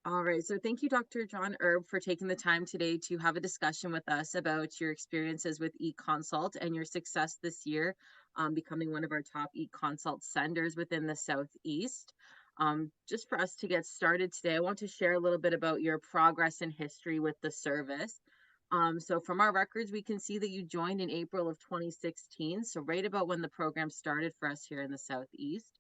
All right. So thank you, Dr. John Erb, for taking the time today to have a discussion with us about your experiences with eConsult and your success this year, becoming one of our top eConsult senders within the Southeast. Just for us to get started today, I want to share a little bit about your progress and history with the service. So from our records, we can see that you joined in April of 2016, so right about when the program started for us here in the Southeast.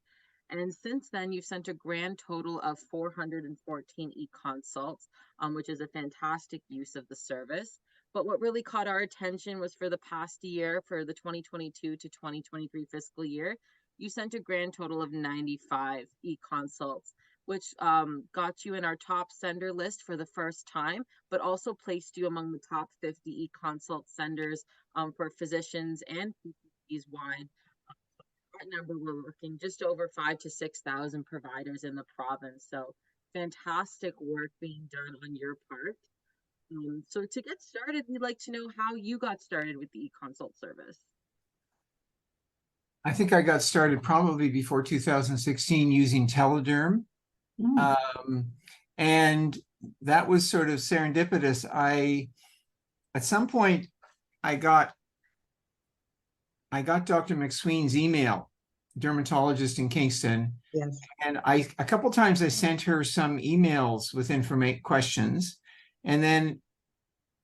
And since then, you've sent a grand total of 414 e-consults, which is a fantastic use of the service. But what really caught our attention was for the past year, for the 2022 to 2023 fiscal year, you sent a grand total of 95 e-consults, which got you in our top sender list for the first time, but also placed you among the top 50 e-consult senders for physicians and PCPs wide. That number, we're looking just over 5,000 to 6,000 providers in the province. So fantastic work being done on your part. So to get started, we'd like to know how you got started with the eConsult service. I think I got started probably before 2016 using Telederm. And that was sort of serendipitous. At some point, I got Dr. McSween's email, dermatologist in Kingston. Yes. And a couple times I sent her some emails with questions, and then,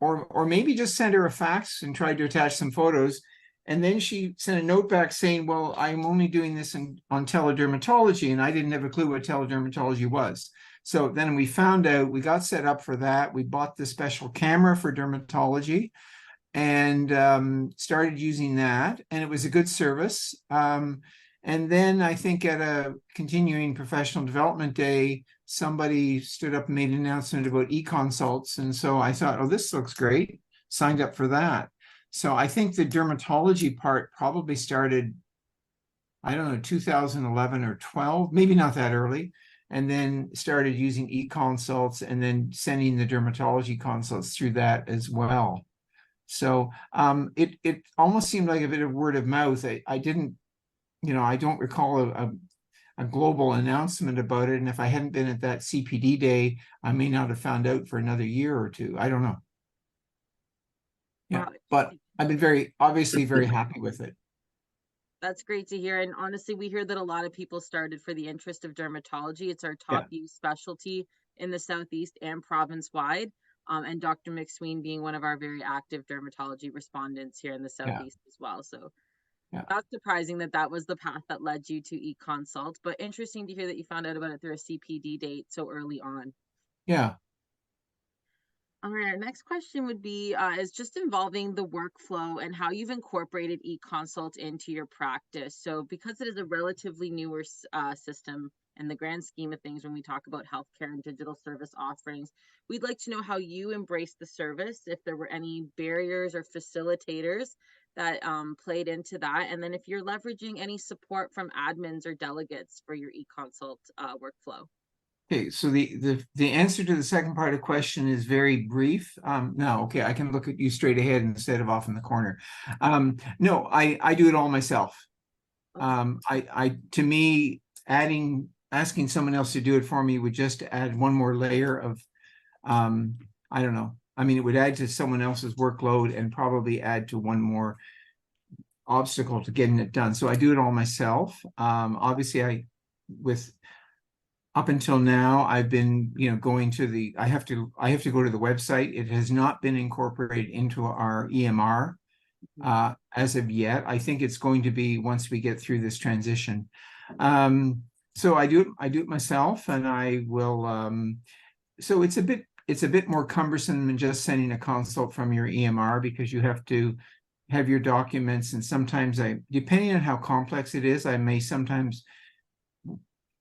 or maybe just sent her a fax and tried to attach some photos. And then she sent a note back saying, well, I'm only doing this on teledermatology, and I didn't have a clue what teledermatology was. So then we found out, we got set up for that. We bought the special camera for dermatology and started using that, and it was a good service. And then I think at a continuing professional development day, somebody stood up and made an announcement about eConsults. And so I thought, oh, this looks great, signed up for that. So I think the dermatology part probably started, I don't know, 2011 or 12, maybe not that early, and then started using eConsults and then sending the dermatology consults through that as well. So it almost seemed like a bit of word of mouth. I didn't, I don't recall a global announcement about it. And if I hadn't been at that CPD day, I may not have found out for another year or two. I don't know. Yeah, but I've been obviously very happy with it. That's great to hear. And honestly, we hear that a lot of people started for the interest of dermatology. It's our top use specialty in the Southeast and province wide. And Dr. McSween being one of our very active dermatology respondents here in the Southeast as well. So not surprising that was the path that led you to eConsult, but interesting to hear that you found out about it through a CPD date so early on. Yeah. All right, our next question would be is just involving the workflow and how you've incorporated eConsult into your practice. So because it is a relatively newer system in the grand scheme of things when we talk about healthcare and digital service offerings, we'd like to know how you embrace the service, if there were any barriers or facilitators that played into that, and then if you're leveraging any support from admins or delegates for your eConsult workflow. Okay, so the answer to the second part of the question is very brief. No, okay, I can look at you straight ahead instead of off in the corner. No, I do it all myself. To me, asking someone else to do it for me would just add one more layer of, I don't know. I mean, it would add to someone else's workload and probably add to one more obstacle to getting it done. So I do it all myself. Obviously, up until now, I've been, going to I have to go to the website. It has not been incorporated into our EMR as of yet. I think it's going to be once we get through this transition. So I do it myself, and I will. So it's a bit more cumbersome than just sending a consult from your EMR, because you have to have your documents, and sometimes depending on how complex it is, I may sometimes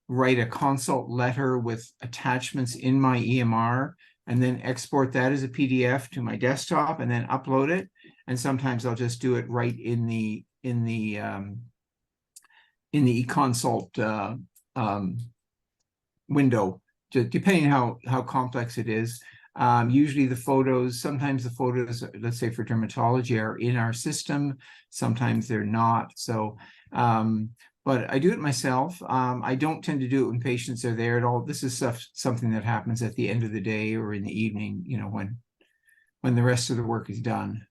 write a consult letter with attachments in my EMR and then export that as a PDF to my desktop and then upload it. And sometimes I'll just do it right in the eConsult window, depending how complex it is. Usually sometimes the photos, let's say for dermatology, are in our system. Sometimes they're not. So but I do it myself. I don't tend to do it when patients are there at all. This is something that happens at the end of the day or in the evening, when the rest of the work is done.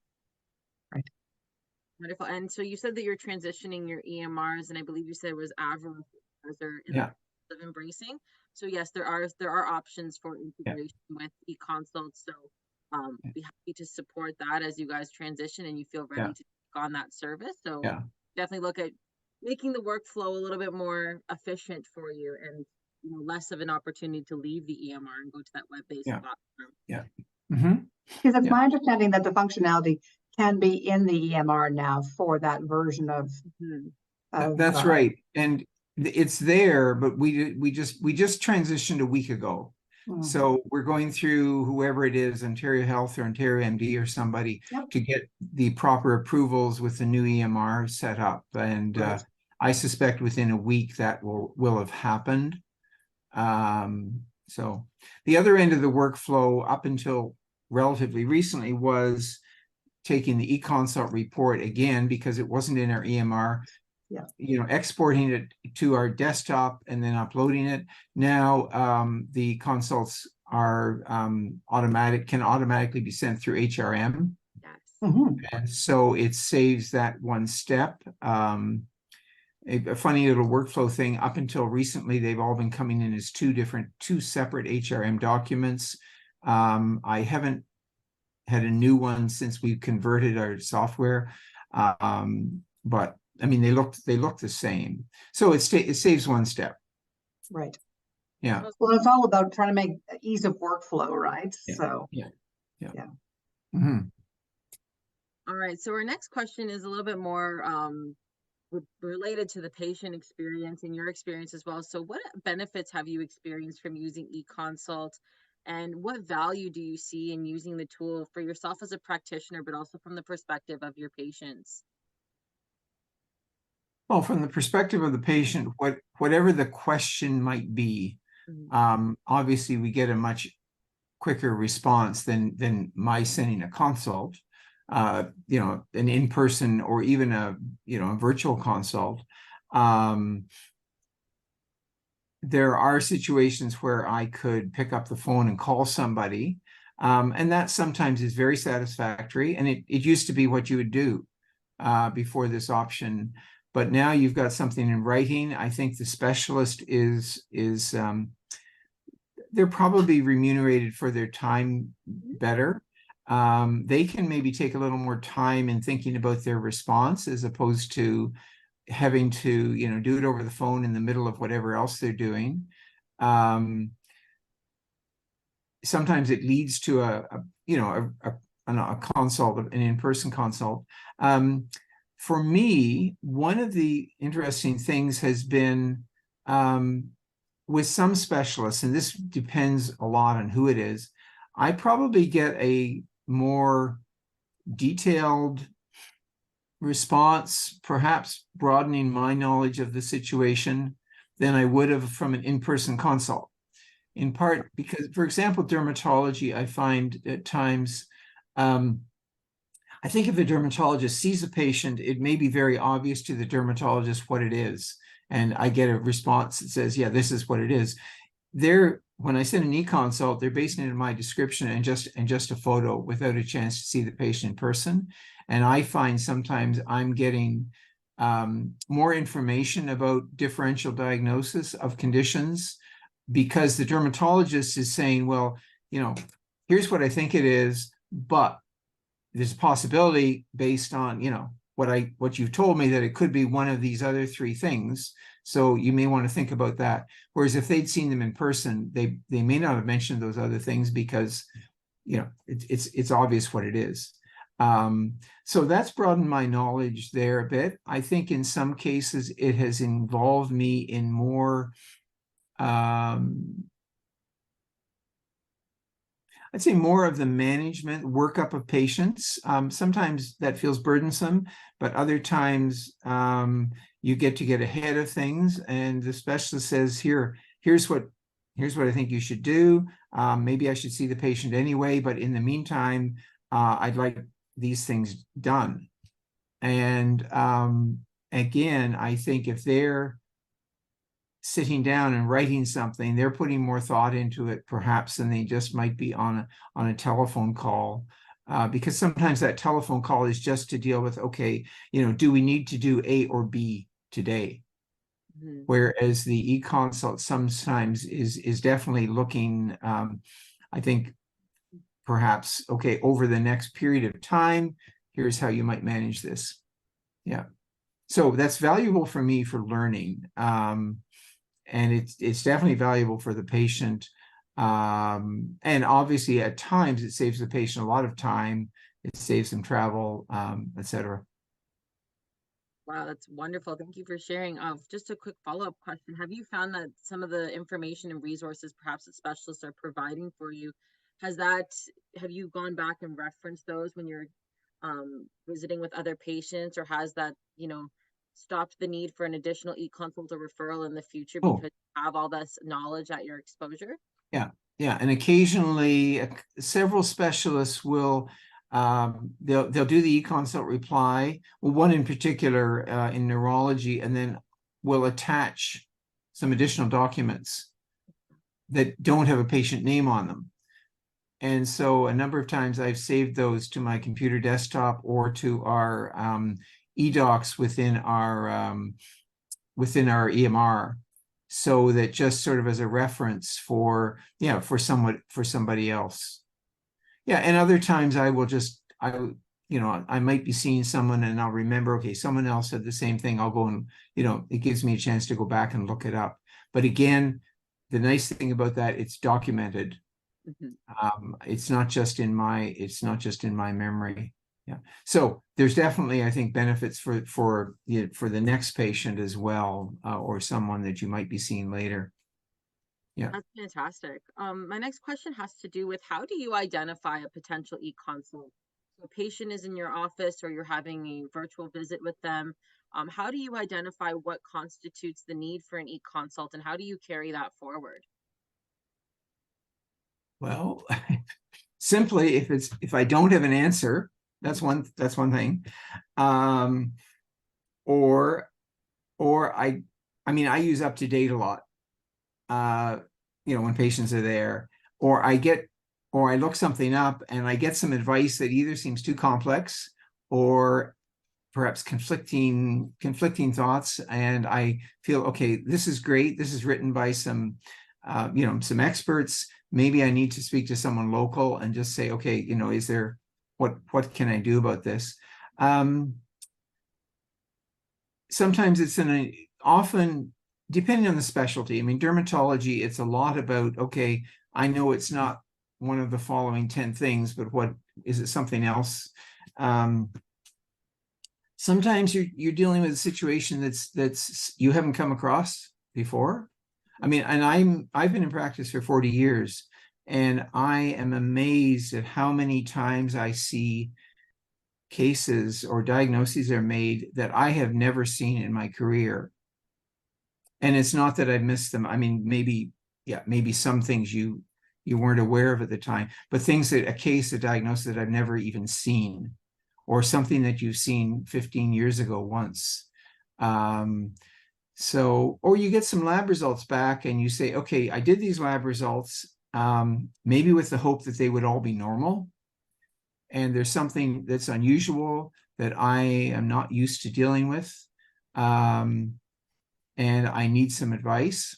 Right. Wonderful. And so you said that you're transitioning your EMRs, and I believe you said it was Avro as they're in Yeah. the of embracing. So yes, there are options for Yeah. integration with eConsults. So be happy to support that as you guys transition and you feel ready Yeah. to take on that service. So Yeah. definitely look at making the workflow a little bit more efficient for you, and less of an opportunity to leave the EMR and go to that web-based Yeah. platform. Yeah. Mm-hmm. Because it's Yeah. my understanding that the functionality can be in the EMR now for that version of. That's right, and it's there, but we just transitioned a week ago. So we're going through whoever it is, Ontario Health or Ontario MD or somebody, Yep. to get the proper approvals with the new EMR set up. And Right. I suspect within a week that will have happened. So the other end of the workflow up until relatively recently was taking the eConsult report again, because it wasn't in our EMR. Yeah. Exporting it to our desktop and then uploading it. Now the consults are can automatically be sent through HRM. Yes. And so it saves that one step. A funny little workflow thing. Up until recently, they've all been coming in as two separate HRM documents. I haven't had a new one since we've converted our software, but I mean, they look the same. So it saves one step. Right. Yeah. Well, it's all about trying to make ease of workflow, right? Yeah. So. Yeah. Mm-hmm. All right. So our next question is a little bit more related to the patient experience and your experience as well. So what benefits have you experienced from using eConsult, and what value do you see in using the tool for yourself as a practitioner, but also from the perspective of your patients? Well, from the perspective of the patient, whatever the question might be, obviously we get a much quicker response than my sending a consult, an in-person or even a virtual consult. There are situations where I could pick up the phone and call somebody, and that sometimes is very satisfactory. And it used to be what you would do before this option, but now you've got something in writing. I think the specialist is they're probably remunerated for their time better. They can maybe take a little more time in thinking about their response, as opposed to having to do it over the phone in the middle of whatever else they're doing. Sometimes it leads to a consult, an in-person consult. For me, one of the interesting things has been with some specialists, and this depends a lot on who it is, I probably get a more detailed response, perhaps broadening my knowledge of the situation, than I would have from an in-person consult. In part because, for example, dermatology, I find at times, I think if a dermatologist sees a patient, it may be very obvious to the dermatologist what it is. And I get a response that says, yeah, this is what it is. When I send an eConsult, they're basing it on my description and just a photo without a chance to see the patient in person. And I find sometimes I'm getting more information about differential diagnosis of conditions, because the dermatologist is saying, well, here's what I think it is, but there's a possibility based on, what you've told me, that it could be one of these other three things. So you may want to think about that. Whereas if they'd seen them in person, they may not have mentioned those other things, because, it's obvious what it is. So that's broadened my knowledge there a bit. I think in some cases it has involved me in more, I'd say more of the management workup of patients. Sometimes that feels burdensome, but other times you get ahead of things, and the specialist says, here's what I think you should do. Maybe I should see the patient anyway, but in the meantime, I'd like these things done. And again, I think if they're sitting down and writing something, they're putting more thought into it perhaps than they just might be on a telephone call. Because sometimes that telephone call is just to deal with, okay, do we need to do A or B today? Mhm. Whereas the eConsult sometimes is definitely looking, I think, perhaps, okay, over the next period of time, here's how you might manage this. Yeah. So that's valuable for me for learning. And it's definitely valuable for the patient. And obviously at times it saves the patient a lot of time. It saves them travel, etc. Wow, that's wonderful. Thank you for sharing. Just a quick follow-up question. Have you found that some of the information and resources perhaps that specialists are providing for you, have you gone back and referenced those when you're visiting with other patients, or has that, stopped the need for an additional e-consult or referral in the future Oh, because you have all this knowledge at your exposure? yeah, yeah. And occasionally several specialists will they'll do the eConsult reply. Well, one in particular in neurology, and then will attach some additional documents that don't have a patient name on them. And so a number of times I've saved those to my computer desktop or to our eDocs within our EMR, so that just sort of as a reference for somebody else. Yeah, and other times I will just I might be seeing someone and I'll remember, okay, someone else said the same thing. I'll go and it gives me a chance to go back and look it up. But again, the nice thing about that, it's documented. Mhm. It's not just in my memory. Yeah. So there's definitely, I think, benefits for the next patient as well, or someone that you might be seeing later. Yeah. That's fantastic. My next question has to do with, how do you identify a potential e-consult? So a patient is in your office or you're having a virtual visit with them. How do you identify what constitutes the need for an e-consult, and how do you carry that forward? Well, simply if I don't have an answer, that's one thing. Um, or I mean, I use UpToDate a lot. When patients are there, or I look something up and I get some advice that either seems too complex or perhaps conflicting thoughts, and I feel, okay, this is great, this is written by some some experts, maybe I need to speak to someone local and just say, okay, is there, what can I do about this? Sometimes often depending on the specialty. I mean, dermatology, it's a lot about, okay, I know it's not one of the following 10 things, but what is it, something else? Sometimes you're dealing with a situation that's you haven't come across before. I mean, and I've been in practice for 40 years, and I am amazed at how many times I see cases or diagnoses are made that I have never seen in my career. And it's not that I've missed them. I mean, maybe some things you weren't aware of at the time, but things that a diagnosis that I've never even seen, or something that you've seen 15 years ago once. So, or you get some lab results back and you say, okay, I did these lab results, maybe with the hope that they would all be normal. And there's something that's unusual that I am not used to dealing with. And I need some advice.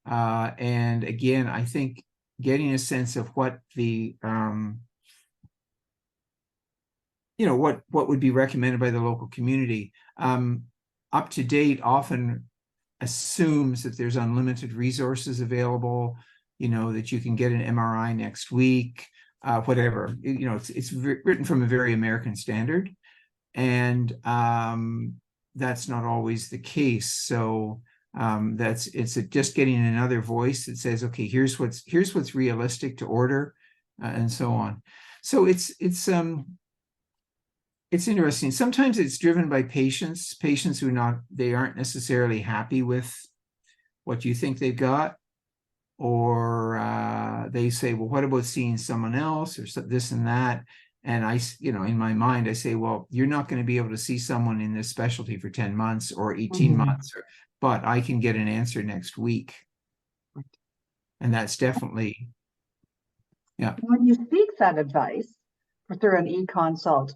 And again, I think getting a sense of what the what would be recommended by the local community. UpToDate often assumes that there's unlimited resources available, that you can get an MRI next week, whatever. It's written from a very American standard, and that's not always the case. So it's just getting another voice that says, okay, here's what's realistic to order, and so on. So it's interesting. Sometimes it's driven by patients who they aren't necessarily happy with what you think they've got, or they say, well, what about seeing someone else, or this and that? And in my mind, I say, well, you're not going to be able to see someone in this specialty for 10 months or 18 months, but I can get an answer next week. And that's definitely, yeah. When you seek that advice through an eConsult,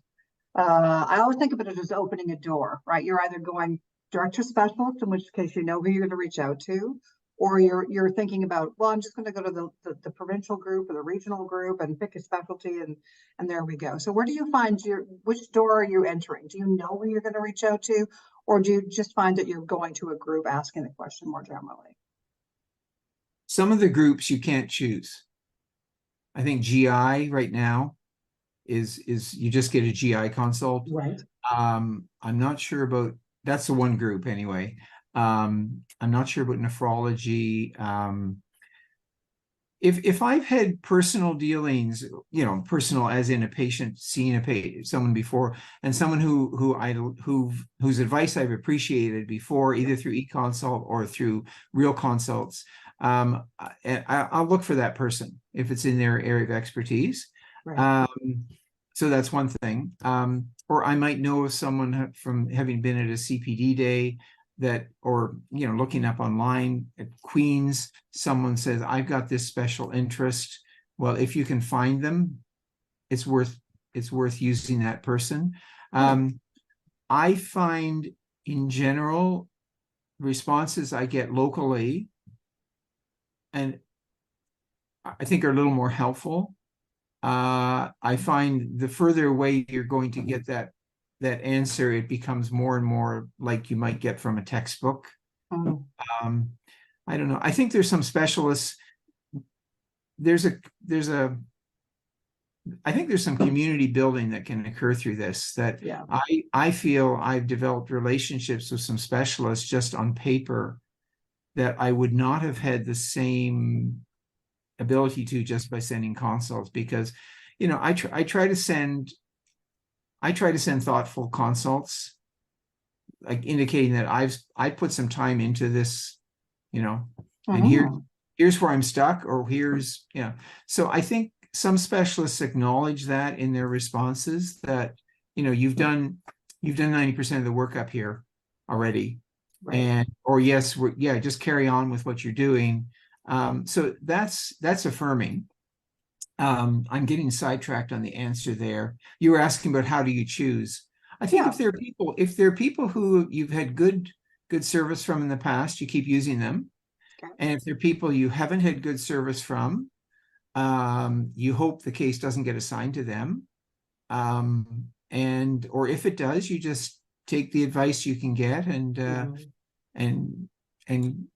I always think of it as opening a door, right? You're either going direct to specialist, in which case you know who you're going to reach out to, or you're thinking about, well, I'm just going to go to the provincial group or the regional group and pick a specialty, and there we go. So where do you find which door are you entering? Do you know who you're going to reach out to, or do you just find that you're going to a group asking the question more generally? Some of the groups you can't choose. I think GI right now is you just get a GI consult. Right. I'm not sure about, that's the one group anyway. I'm not sure about nephrology. If I've had personal dealings, personal as in a patient seeing someone before, and someone whose advice I've appreciated before, either through eConsult or through real consults, I'll look for that person if it's in their area of expertise. Right. So that's one thing. Or I might know of someone from having been at a CPD day that, or, looking up online at Queen's, someone says, I've got this special interest. Well, if you can find them, it's worth using that person. I find in general, responses I get locally, and I think are a little more helpful. I find the further away you're going to get that answer, it becomes more and more like you might get from a textbook. I don't know. I think there's some specialists. I think there's some community building that can occur through this, that I feel I've developed relationships with some specialists just on paper that I would not have had the same ability to just by sending consults, because I try to send thoughtful consults, like indicating that I put some time into this, and here's where I'm stuck, or here's, so I think some specialists acknowledge that in their responses, that you've done 90% of the work up here already, right. Or yes, just carry on with what you're doing. So that's affirming. I'm getting sidetracked on the answer there. You were asking about how do you choose? I think if there are people who you've had good service from in the past, you keep using them. Okay. And if there are people you haven't had good service from, you hope the case doesn't get assigned to them. Or if it does, you just take the advice you can get and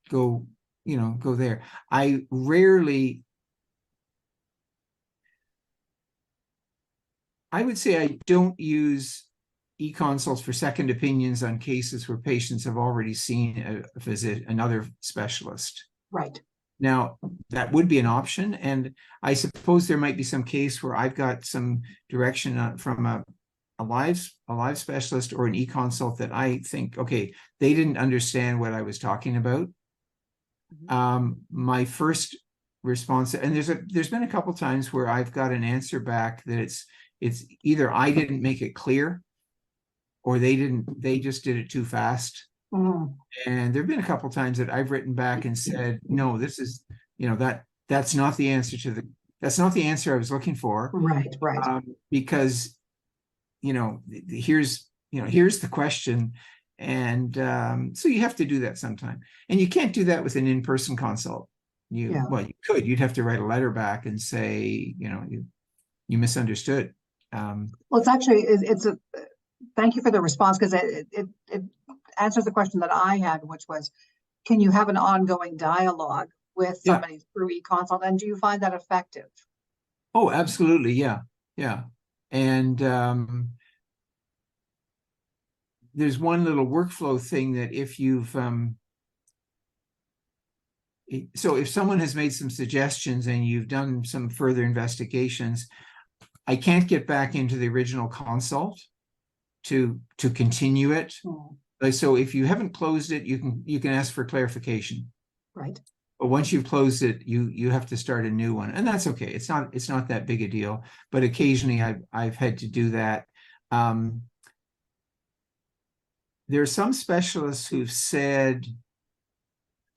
go, go there. I would say I don't use eConsults for second opinions on cases where patients have already seen another specialist. Right. Now, that would be an option. And I suppose there might be some case where I've got some direction from a live specialist or an eConsult that I think, okay, they didn't understand what I was talking about. My first response, and there's been a couple times where I've got an answer back that it's either I didn't make it clear, or they just did it too fast. And there've been a couple times that I've written back and said, no, this is, that's not the answer that's not the answer I was looking for. Right. Because, here's the question. And so you have to do that sometime. And you can't do that with an in-person consult. Well, you could. You'd have to write a letter back and say, you misunderstood. Well, it's actually, thank you for the response, because it answers the question that I had, which was, can you have an ongoing dialogue with somebody through eConsult, and do you find that effective? Oh, absolutely. Yeah. And there's one little workflow thing that if you've so if someone has made some suggestions and you've done some further investigations, I can't get back into the original consult to continue it. So if you haven't closed it, you can ask for clarification. Right. But once you've closed it, you have to start a new one, and that's okay. It's not that big a deal. But occasionally, I've had to do that. Um, there are some specialists who've said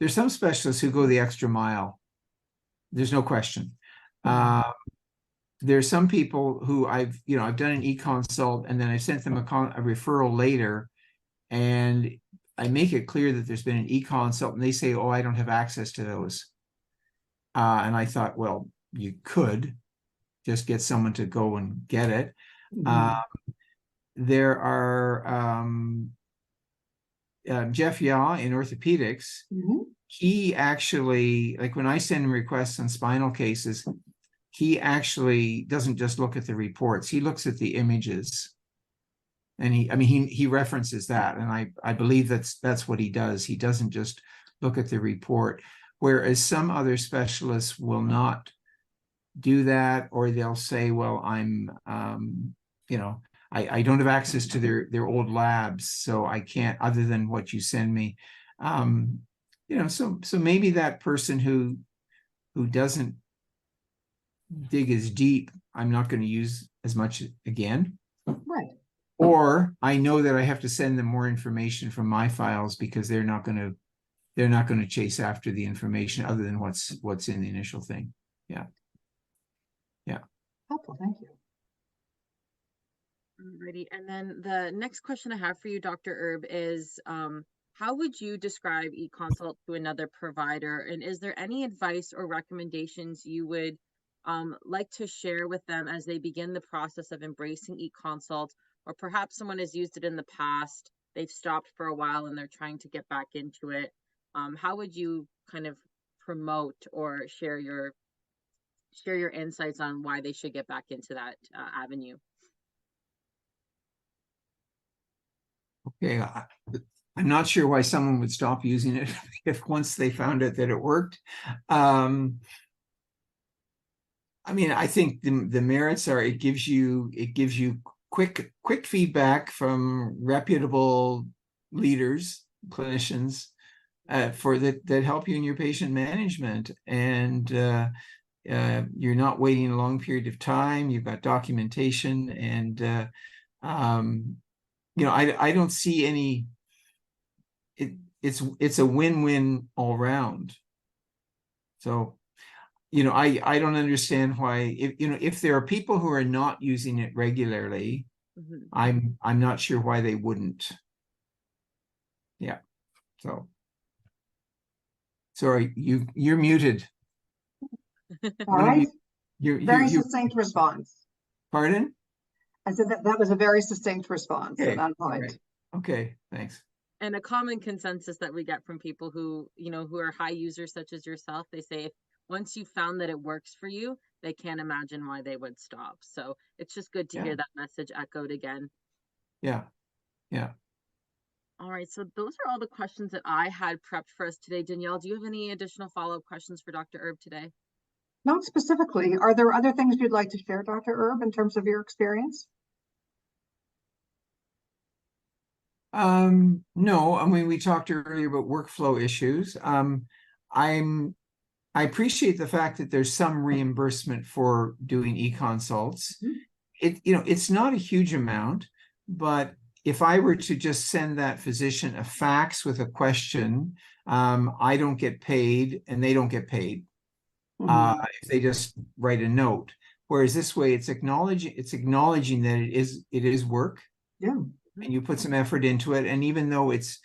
there's some specialists who go the extra mile. There's no question. Mhm. There's some people who I've done an eConsult and then I sent them a referral later, and I make it clear that there's been an eConsult, and they say, "Oh, I don't have access to those." And I thought, well, you could just get someone to go and get it. Uh, Mhm. there are Jeff Yaw in orthopedics. Mhm. He actually, like when I send him requests on spinal cases, he actually doesn't just look at the reports. He looks at the images. And he references that. And I believe that's what he does. He doesn't just look at the report. Whereas some other specialists will not do that, or they'll say, well, I don't have access to their old labs, so I can't, other than what you send me. So maybe that person who doesn't dig as deep, I'm not going to use as much again. Right. Or I know that I have to send them more information from my files because they're not going to chase after the information other than what's in the initial thing. Yeah. Yeah. Helpful. Thank you. Alrighty. And then the next question I have for you, Dr. Erb, is how would you describe eConsult to another provider? And is there any advice or recommendations you would like to share with them as they begin the process of embracing eConsult? Or perhaps someone has used it in the past, they've stopped for a while and they're trying to get back into it. How would you kind of promote or share your insights on why they should get back into that avenue? Okay. I'm not sure why someone would stop using it if once they found out that it worked. I think the merits are it gives you quick feedback from reputable leaders, clinicians, for that help you in your patient management, and you're not waiting a long period of time. You've got documentation, and I don't see any. It's a win-win all round. So, I don't understand why, if there are people who are not using it regularly, Mhm. I'm not sure why they wouldn't. Yeah. So sorry, you're muted. All One of right. Very you succinct response. pardon? I said that was a very succinct response and Okay. on All point. right. Okay. Thanks. And a common consensus that we get from people who are high users such as yourself, they say if once you found that it works for you, they can't imagine why they would stop. So it's just good to Yeah. hear that message echoed again. Yeah. Yeah. All right, so those are all the questions that I had prepped for us today. Danielle, do you have any additional follow-up questions for Dr. Erb today? Not specifically. Are there other things you'd like to share, Dr. Erb, in terms of your experience? No, we talked earlier about workflow issues. I appreciate the fact that there's some reimbursement for doing eConsults. Mhm. It's not a huge amount, but if I were to just send that physician a fax with a question, I don't get paid and they don't get paid. Mhm. If they just write a note. Whereas this way it's acknowledging that it is work, Yeah. and you put some effort into it. And even though it's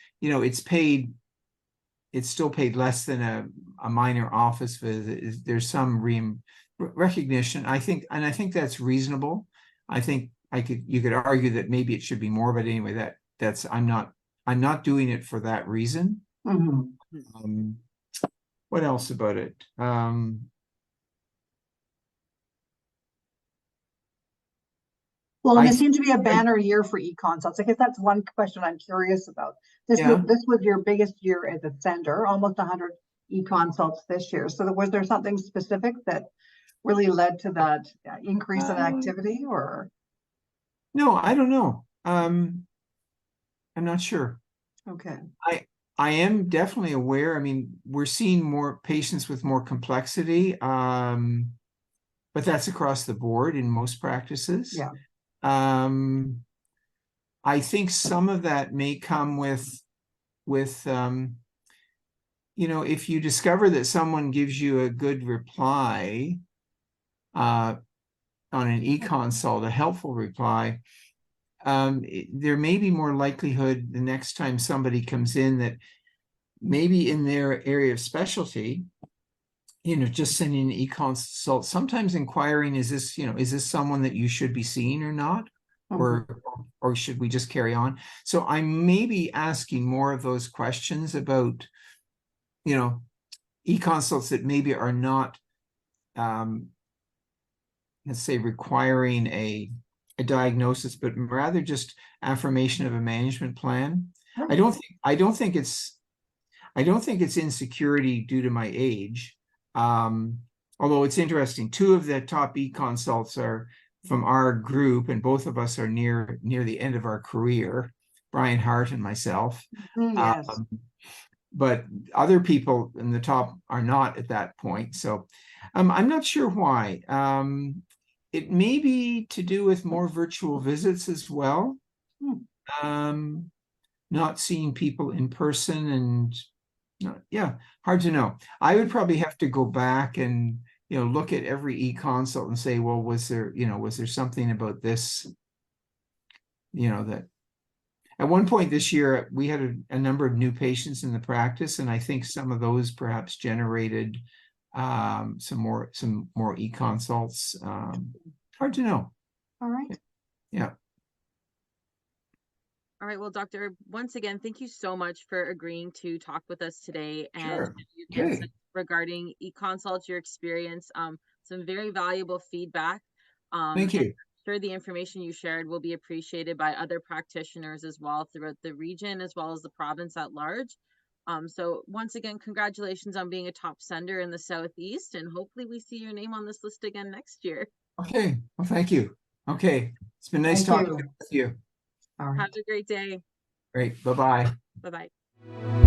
still paid less than a minor office visit, there's some recognition, I think, and I think that's reasonable. I think you could argue that maybe it should be more, but anyway, that's I'm not doing it for that reason. Mhm. Um, what else about it? Well, and I it seemed to be a banner year for eConsults. I guess that's one question I'm curious about. Yeah. This was your biggest year as a sender, almost 100 eConsults this year. So was there something specific that really led to that increase in activity, or? No, I don't know. I'm not sure. Okay. I am definitely aware. I mean, we're seeing more patients with more complexity, but that's across the board in most practices. Yeah. I think some of that may come with if you discover that someone gives you a good reply on an eConsult, a helpful reply, there may be more likelihood the next time somebody comes in that maybe in their area of specialty, just sending an eConsult, sometimes inquiring, is this someone that you should be seeing or not? Or should we just carry on? So I may be asking more of those questions about, eConsults that maybe are not, let's say, requiring a diagnosis, but rather just affirmation of a management plan. I don't think it's insecurity due to my age. Although it's interesting, two of the top eConsults are from our group, and both of us are near the end of our career, Brian Hart and myself. Yes. But other people in the top are not at that point. So I'm not sure why. It may be to do with more virtual visits as well. Not seeing people in person, and hard to know. I would probably have to go back and look at every eConsult and say, well, was there something about this, that at one point this year we had a number of new patients in the practice, and I think some of those perhaps generated some more eConsults. Hard to know. All right. Yeah. All right. Well, Doctor, once again, thank you so much for agreeing to talk with us today and Sure. Okay. regarding eConsults, your experience, some very valuable feedback. Thank you. And I'm sure the information you shared will be appreciated by other practitioners as well throughout the region, as well as the province at large. So once again, congratulations on being a top sender in the Southeast, and hopefully we see your name on this list again next year. Okay. Well, thank you. Okay. It's been nice talking with you. All right. Have a great day. Great. Bye-bye. Bye-bye.